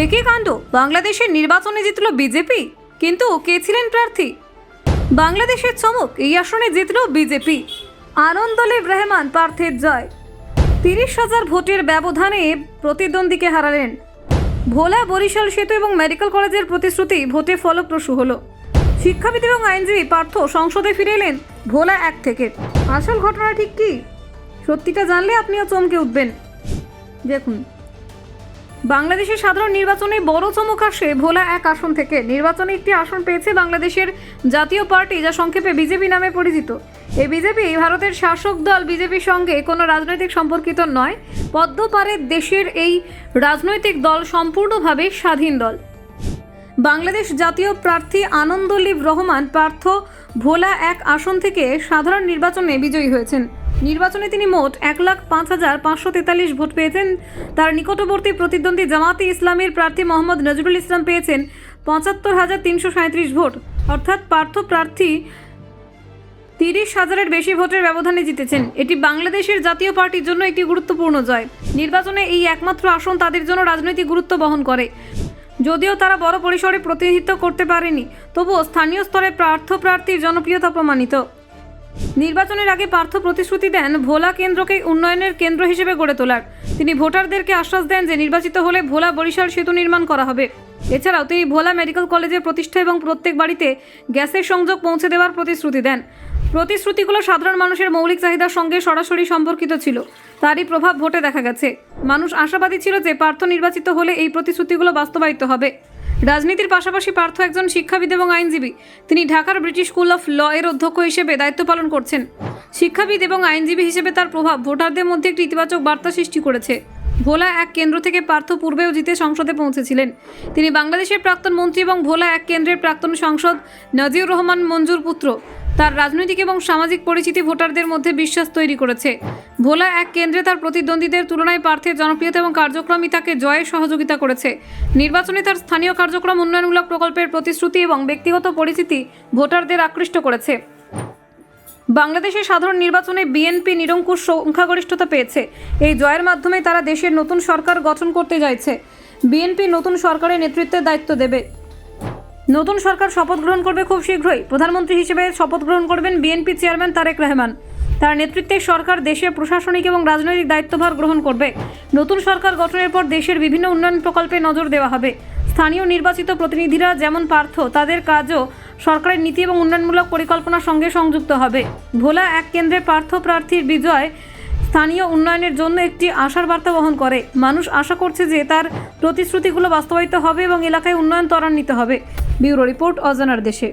একই কাণ্ড, বাংলাদেশের নির্বাচনে জিতল বিজেপি, কিন্তু কে ছিলেন প্রার্থী? বাংলাদেশের চমক, এই আসনে জিতল বিজেপি। আনন্দলেব রহমান প্রার্থীর জয়। 30,000 ভোটের ব্যবধানে প্রতিদ্বন্দ্বীকে হারালেন। ভোলা বরিশাল সেতু এবং মেডিকেল কলেজের প্রতিশ্রুতি ভোটে ফলপ্রসূ হলো। শিক্ষাবিদ এবং আইনজীবী পার্থ সংসদে ফিরে এলেন ভোলা 1 থেকে। আসল ঘটনা ঠিক কি? সত্যিটা জানলে আপনিও চমকে উঠবেন। দেখুন, বাংলাদেশের সাধারণ নির্বাচনে বড় চমক আসে ভোলা 1 আসন থেকে। নির্বাচনে একটি আসন পেয়েছে বাংলাদেশের জাতীয় পার্টি, যা সংক্ষেপে বিজেপি নামে পরিচিত। এই বিজেপি ভারতের শাসক দল বিজেপির সঙ্গে কোনো রাজনৈতিক সম্পর্কিত নয়। পদ্মপারের দেশের এই রাজনৈতিক দল সম্পূর্ণভাবে স্বাধীন দল। বাংলাদেশ জাতীয় প্রার্থী আনন্দলেব রহমান পার্থ ভোলা 1 আসন থেকে সাধারণ নির্বাচনে বিজয়ী হয়েছেন। নির্বাচনে তিনি মোট 1,05,543 ভোট পেয়েছেন। তার নিকটবর্তী প্রতিদ্বন্দ্বী জামাতে ইসলামের প্রার্থী মোহাম্মদ নজরুল ইসলাম পেয়েছেন 75,337 ভোট। অর্থাৎ পার্থ প্রার্থী 30,000-এর বেশি ভোটের ব্যবধানে জিতেছেন। এটি বাংলাদেশের জাতীয় পার্টির জন্য একটি গুরুত্বপূর্ণ জয়। নির্বাচনে এই একমাত্র আসন তাদের জন্য রাজনৈতিক গুরুত্ব বহন করে। যদিও তারা বড় পরিসরে প্রতিনিধিত্ব করতে পারেনি, তবুও স্থানীয় স্তরে প্রার্থীর জনপ্রিয়তা প্রমাণিত। নির্বাচনের আগে পার্থ প্রতিশ্রুতি দেন ভোলা কেন্দ্রকে উন্নয়নের কেন্দ্র হিসেবে গড়ে তোলার। তিনি ভোটারদেরকে আশ্বাস দেন যে নির্বাচিত হলে ভোলা বরিশাল সেতু নির্মাণ করা হবে। এছাড়াও তিনি ভোলা মেডিকেল কলেজের প্রতিষ্ঠা এবং প্রত্যেক বাড়িতে গ্যাসের সংযোগ পৌঁছে দেওয়ার প্রতিশ্রুতি দেন। প্রতিশ্রুতিগুলো সাধারণ মানুষের মৌলিক চাহিদার সঙ্গে সরাসরি সম্পর্কিত ছিল। তারই প্রভাব ভোটে দেখা গেছে। মানুষ আশাবাদী ছিল যে পার্থ নির্বাচিত হলে এই প্রতিশ্রুতিগুলো বাস্তবায়িত হবে। রাজনীতির পাশাপাশি পার্থ একজন শিক্ষাবিদ এবং আইনজীবী। তিনি ঢাকার ব্রিটিশ স্কুল অফ ল এর অধ্যক্ষ হিসেবে দায়িত্ব পালন করছেন। শিক্ষাবিদ এবং আইনজীবী হিসেবে তার প্রভাব ভোটারদের মধ্যে একটি ইতিবাচক বার্তা সৃষ্টি করেছে। ভোলা 1 কেন্দ্র থেকে পার্থ পূর্বেও জিতে সংসদে পৌঁছেছিলেন। তিনি বাংলাদেশের প্রাক্তন মন্ত্রী এবং ভোলা 1 কেন্দ্রের প্রাক্তন সাংসদ নাজিউর রহমান মঞ্জুর পুত্র। তার রাজনৈতিক এবং সামাজিক পরিচিতি ভোটারদের মধ্যে বিশ্বাস তৈরি করেছে। ভোলা 1 কেন্দ্রে তার প্রতিদ্বন্দ্বীদের তুলনায় পার্থের জনপ্রিয়তা এবং কার্যক্রমই তাকে জয়ে সহযোগিতা করেছে। নির্বাচনে তার স্থানীয় কার্যক্রম, উন্নয়নমূলক প্রকল্পের প্রতিশ্রুতি এবং ব্যক্তিগত পরিচিতি ভোটারদের আকৃষ্ট করেছে। বাংলাদেশের সাধারণ নির্বাচনে বিএনপি নিরঙ্কুশ সংখ্যাগরিষ্ঠতা পেয়েছে। এই জয়ের মাধ্যমে তারা দেশের নতুন সরকার গঠন করতে চাইছে। বিএনপি নতুন সরকারের নেতৃত্বের দায়িত্ব দেবে। নতুন সরকার শপথ গ্রহণ করবে খুব শীঘ্রই। প্রধানমন্ত্রী হিসেবে শপথ গ্রহণ করবেন বিএনপি চেয়ারম্যান তারেক রহমান। তার নেতৃত্বে সরকার দেশের প্রশাসনিক এবং রাজনৈতিক দায়িত্বভার গ্রহণ করবে। নতুন সরকার গঠনের পর দেশের বিভিন্ন উন্নয়ন প্রকল্পে নজর দেওয়া হবে। স্থানীয় নির্বাচিত প্রতিনিধিরা যেমন পার্থ, তাদের কাজও সরকারের নীতি এবং উন্নয়নমূলক পরিকল্পনার সঙ্গে সংযুক্ত হবে। ভোলা 1 কেন্দ্রে পার্থ প্রার্থীর বিজয় স্থানীয় উন্নয়নের জন্য একটি আশার বার্তা বহন করে। মানুষ আশা করছে যে তার প্রতিশ্রুতিগুলো বাস্তবায়িত হবে এবং এলাকায় উন্নয়ন ত্বরান্বিত হবে। ব্যুরো রিপোর্ট, অজানার দেশে।